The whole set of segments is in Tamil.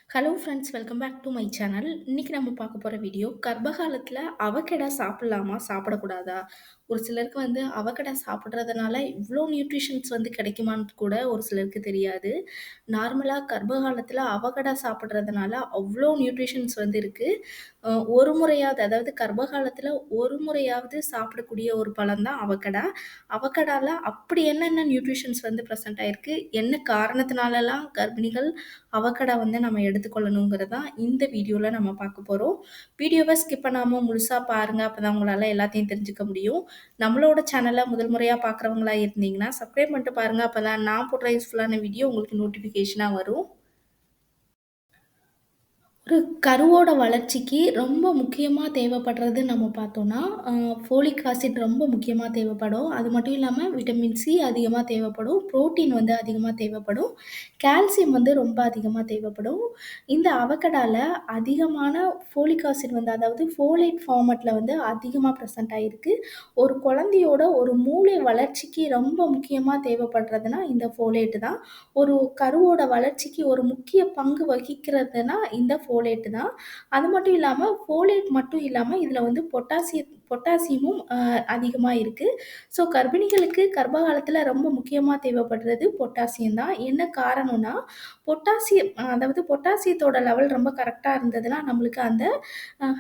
Hello friends, welcome back to my channel. இன்னைக்கு நம்ம பார்க்க போற வீடியோ, கர்ப்பகாலத்தில அவகேடா சாப்பிடலாமா? சாப்பிடக்கூடாதா? ஒரு சிலருக்கு வந்து அவகேடா சாப்பிடுறதுனால இவ்ளோ நியூட்ரிஷன்ஸ் வந்து கிடைக்குமான்னு கூட ஒரு சிலருக்கு தெரியாது. நார்மலா கர்ப்பகாலத்தில அவகேடா சாப்பிடுறதுனால அவ்ளோ நியூட்ரிஷன்ஸ் வந்து இருக்கு. ஒரு முறையாவது, அதாவது கர்ப்பகாலத்தில ஒரு முறையாவது சாப்பிடக்கூடிய ஒரு பழம் தான் அவகேடா. அவகேடால அப்படி என்னென்ன நியூட்ரிஷன்ஸ் வந்து பிரசன்ட் ஆயிருக்கு? என்ன காரணத்தினாலலாம் கர்ப்பிணிகள் அவகேடா வந்து நம்ம எடுத்துக்கொள்ளணுங்கிறது தான் இந்த வீடியோல நம்ம பார்க்க போறோம். வீடியோவ ஸ்கிப் பண்ணாம முழுசா பாருங்க. அப்பதான் உங்களால எல்லாத்தையும் தெரிஞ்சுக்க முடியும். நம்மளோட சேனல முதல் முறையா பார்க்குறவங்களா இருந்தீங்கன்னா, சப்ஸ்கிரைப் பண்ணிட்டு பாருங்க. அப்பதான் நான் போடுற யூஸ்ஃபுல்லான வீடியோ உங்களுக்கு நோட்டிஃபிகேஷனா வரும். ஒரு கருவோட வளர்ச்சிக்கு ரொம்ப முக்கியமா தேவைப்படுறது நம்ம பார்த்தோம்னா, ஃபோலிக் ஆசிட் ரொம்ப முக்கியமா தேவைப்படும். அது மட்டும் இல்லாம விட்டமின் சி அதிகமா தேவைப்படும். புரோட்டீன் வந்து அதிகமா தேவைப்படும். கால்சியம் வந்து ரொம்ப அதிகமா தேவைப்படும். இந்த அவகடால அதிகமான ஃபோலிக் ஆசிட் வந்து அதாவது ஃபோலேட் ஃபார்மட்ல வந்து அதிகமா பிரசன்ட் ஆயிருக்கு. ஒரு குழந்தையோட ஒரு மூளை வளர்ச்சிக்கு ரொம்ப முக்கியமா தேவைப்படுறதுனா இந்த ஃபோலேட் தான். ஒரு கருவோட வளர்ச்சிக்கு ஒரு முக்கிய பங்கு வகிக்கிறதுனா இந்த ஃபோலேட் தான். அது மட்டும் இல்லாம, ஃபோலேட் மட்டும் இல்லாம இதில வந்து பொட்டாசியமும் அதிகமா இருக்கு. ஸோ கர்ப்பிணிகளுக்கு கர்ப்ப காலத்தில ரொம்ப முக்கியமா தேவைப்படுறது பொட்டாசியம் தான். என்ன காரணம்னா, அதாவது பொட்டாசியத்தோட லெவல் ரொம்ப கரெக்ட்டா இருந்ததுனா, நம்மளுக்கு அந்த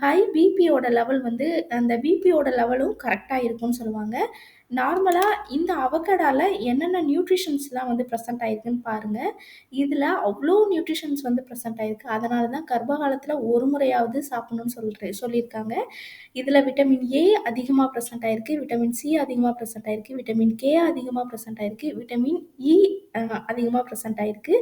ஹை பிபியோட லெவல் வந்து அந்த பிபியோட லெவலும் கரெக்ட்டா இருக்கும்னு சொல்லுவாங்க. நார்மலா இந்த அவகேடால என்னென்ன நியூட்ரிஷன்ஸ்லாம் வந்து பிரசன்ட் ஆயிருக்குன்னு பாருங்க. இதுல அவ்ளோ நியூட்ரிஷன்ஸ் வந்து பிரசன்ட் ஆயிருக்கு. அதனால தான் கர்ப்ப காலத்துல ஒரு முறையாவது சாப்பிடணும்னு சொல்லியிருக்காங்க. இதுல விட்டமின் ஏ அதிகமா பிரசன்ட் ஆயிருக்கு. விட்டமின் சி அதிகமா பிரசன்ட் ஆயிருக்கு. விட்டமின் கே அதிகமா பிரசன்ட் ஆயிருக்கு. விட்டமின் இ அதிகமா பிரசன்ட் ஆயிருக்கு.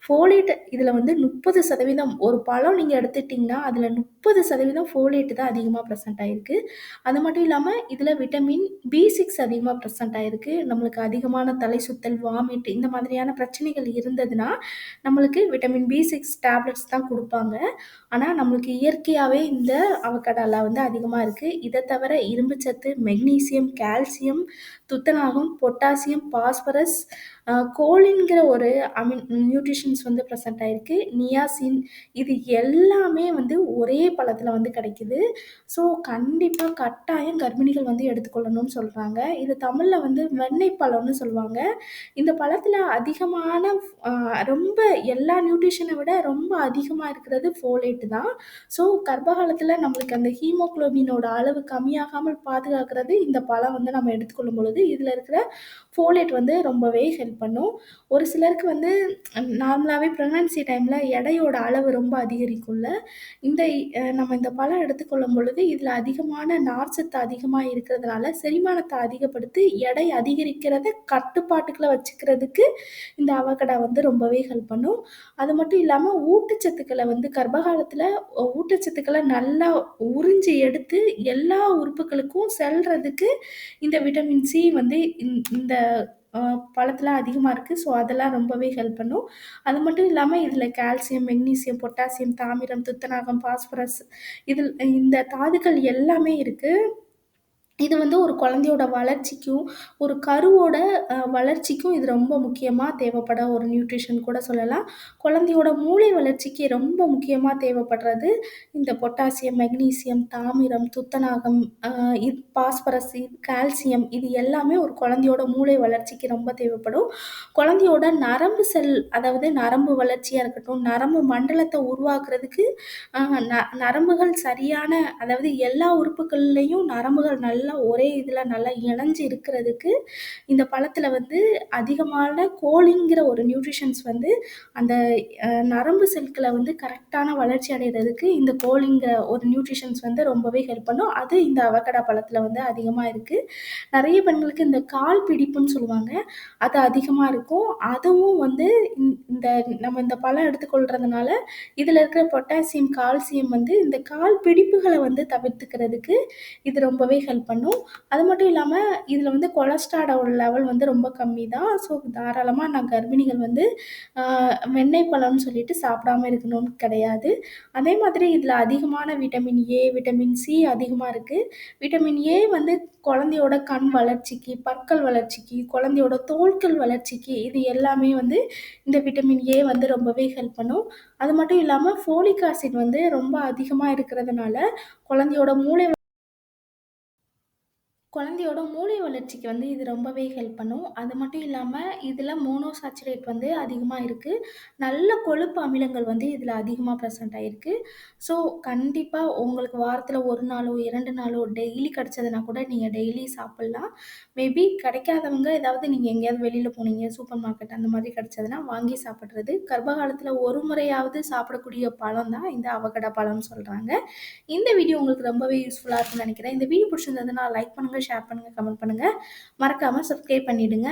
ஃபோலேட் இதுல வந்து 30% ஒரு பழம் நீங்க எடுத்துட்டீங்கன்னா, அதுல 30% ஃபோலேட் தான் அதிகமா பிரசன்ட் ஆயிருக்கு. அது மட்டும் இல்லாம இதுல விட்டமின் பி6 அதிகமா பிரசன்ட் ஆயிருக்கு. நம்மளுக்கு அதிகமான தலை சுத்தல், வாமிட் இந்த மாதிரியான பிரச்சனைகள் இருந்ததுன்னா, நம்மளுக்கு விட்டமின் பி6 டேப்லெட்ஸ் தான் குடுப்பாங்க. ஆனா, நம்மளுக்கு இயற்கையாவே இந்த அவகேடால வந்து அதிகமா இருக்கு. இத தவிர இரும்புச்சத்து, மெக்னீசியம், கால்சியம், துத்தநாகம், பொட்டாசியம், பாஸ்பரஸ், கோலின்ங்கிற ஒரு நியூட்ரிஷன்ஸ் வந்து பிரசன்ட் ஆயிருக்கு. நியாசின் இது எல்லாமே வந்து ஒரே பழத்துல வந்து கிடைக்குது. ஸோ, கண்டிப்பா கட்டாயம் கர்ப்பிணிகள் வந்து எடுத்துக்கொள்ளணும்னு சொல்றாங்க. இது தமிழ்ல வந்து வெண்ணெய் பழம்னு சொல்லுவாங்க. இந்த பழத்துல அதிகமான ரொம்ப எல்லா நியூட்ரிஷன விட ரொம்ப அதிகமா இருக்கிறது ஃபோலேட் தான். ஸோ, கர்ப்ப காலத்துல நம்மளுக்கு அந்த ஹீமோகுளோபினோட அளவு கம்மியாகாமல் பாதுகாக்கிறது இந்த பழம் வந்து நம்ம எடுத்துக்கொள்ளும் பொழுது, இதுல இருக்கிற ஃபோலேட் வந்து ரொம்பவே ஹெல்ப் பண்ணும். ஒரு சிலருக்கு வந்து நார்மலாவே பிரெக்னன்சி டைம்ல எடையோட அளவு ரொம்ப அதிகரிக்கும்ல. இந்த நம்ம இந்த பழம் எடுத்துக்கொள்ளும் பொழுது, இதில அதிகமான நார்ச்சத்து அதிகமா இருக்கிறதுனால, செரிமானத்த அதிகப்படுத்தி, எடை அதிகரிக்கிறத கட்டுப்பாட்டுக்குள்ள வச்சுக்கிறதுக்கு இந்த அவகடா வந்து ரொம்பவே ஹெல்ப் பண்ணும். அது மட்டும் இல்லாம ஊட்டச்சத்துக்கள வந்து கர்ப்ப காலத்தில ஊட்டச்சத்துக்கள நல்லா உறிஞ்சி எடுத்து, எல்லா உறுப்புகளுக்கும் செல்றதுக்கு இந்த விட்டமின் சி வந்து இந்த அ பழத்தில அதிகமா இருக்கு. ஸோ, அதெல்லாம் ரொம்பவே ஹெல்ப் பண்ணும். அது மட்டும் இல்லாம இதில கால்சியம், மெக்னீசியம், பொட்டாசியம், தாமிரம், துத்தநாகம், பாஸ்பரஸ் இந்த தாதுக்கள் எல்லாமே இருக்கு. இது வந்து ஒரு குழந்தையோட வளர்ச்சிக்கும், ஒரு கருவோட வளர்ச்சிக்கும் இது ரொம்ப முக்கியமா தேவைப்பட ஒரு நியூட்ரிஷன் கூட சொல்லலாம். குழந்தையோட மூளை வளர்ச்சிக்கு ரொம்ப முக்கியமா தேவைப்படுறது இந்த பொட்டாசியம், மெக்னீசியம், தாமிரம், துத்தநாகம், பாஸ்பரஸ், கால்சியம் இது எல்லாமே ஒரு குழந்தையோட மூளை வளர்ச்சிக்கு ரொம்ப தேவைப்படும். குழந்தையோட நரம்பு செல் அதாவது நரம்பு வளர்ச்சியா இருக்கட்டும், நரம்பு மண்டலத்த உருவாக்குறதுக்கு அ ந நரம்புகள் சரியான அதாவது எல்லா உறுப்புகள்லயும் நரம்புகள் நல்லா ஒரே இதுல நல்லா இணைஞ்சு இருக்கிறதுக்கு, இந்த பழத்துல வந்து அதிகமான கோலின்ங்கிற ஒரு நியூட்ரிஷன்ஸ் வந்து அந்த நரம்பு செல்கள வந்து கரெக்ட்டான வளர்ச்சி அடையறதுக்கு இந்த கோலின்ங்கிற ஒரு நியூட்ரிஷன்ஸ் வந்து ரொம்பவே ஹெல்ப் பண்ணும். அது இந்த அவகடா பழத்துல வந்து அதிகமா இருக்கு. நெறைய பெண்களுக்கு இந்த கால் பிடிப்புன்னு சொல்லுவாங்க. அது அதிகமா இருக்கும். அதுவும் வந்து இந்த நம்ம இந்த பழம் எடுத்துக்கொள்றதுனால, இதுல இருக்கிற பொட்டாசியம், கால்சியம் வந்து இந்த கால் பிடிப்புகள வந்து தவிர்த்துக்கிறதுக்கு இது ரொம்பவே ஹெல்ப் பண்ணும். அது மட்டும் இல்லாம இதில வந்து கொலஸ்ட்ராலோட லெவல் வந்து ரொம்ப கம்மி தான். ஸோ தாராளமா நான் கர்ப்பிணிகள் வந்து அ வெண்ணெய் பழம்னு சொல்லிட்டு சாப்பிடாம இருக்கணும்னு கிடையாது. அதே மாதிரி இதில அதிகமான விட்டமின் ஏ, விட்டமின் சி அதிகமா இருக்கு. விட்டமின் ஏ வந்து குழந்தையோட கண் வளர்ச்சிக்கு, பற்கள் வளர்ச்சிக்கு, குழந்தையோட தோல்கள் வளர்ச்சிக்கு இது எல்லாமே வந்து இந்த விட்டமின் ஏ வந்து ரொம்பவே ஹெல்ப் பண்ணும். அது மட்டும் இல்லாம ஃபோலிக் ஆசிட் வந்து ரொம்ப அதிகமா இருக்கிறதுனால, குழந்தையோட மூளை வளர்ச்சிக்கு வந்து இது ரொம்பவே ஹெல்ப் பண்ணும். அது மட்டும் இல்லாம, இதில மோனோசாச்சுரேட் வந்து அதிகமா இருக்கு. நல்ல கொழுப்பு அமிலங்கள் வந்து இதில அதிகமா பிரசன்ட் ஆயிருக்கு. ஸோ, கண்டிப்பா உங்களுக்கு வாரத்தில 1 நாளோ, 2 நாளோ டெய்லி கிடைச்சதுனா கூட நீங்க டெய்லி சாப்பிடலாம். மேபி கிடைக்காதவங்க ஏதாவது நீங்க எங்கேயாவது வெளியில போனீங்க, சூப்பர் மார்க்கெட் அந்த மாதிரி கிடைச்சதுனா வாங்கி சாப்பிடுறது. கர்ப்ப காலத்தில ஒரு முறையாவது சாப்பிடக்கூடிய பழம் தான் இந்த அவகடா பழம்னு சொல்றாங்க. இந்த வீடியோ உங்களுக்கு ரொம்பவே யூஸ்ஃபுல்லா இருக்கும்னு நினைக்கிறேன். இந்த வீடியோ பிடிச்சிருந்ததுன்னா லைக் பண்ணுங்க, ஷேர் பண்ணுங்க, கமெண்ட் பண்ணுங்க. மறக்காம சப்ஸ்கிரைப் பண்ணிடுங்க.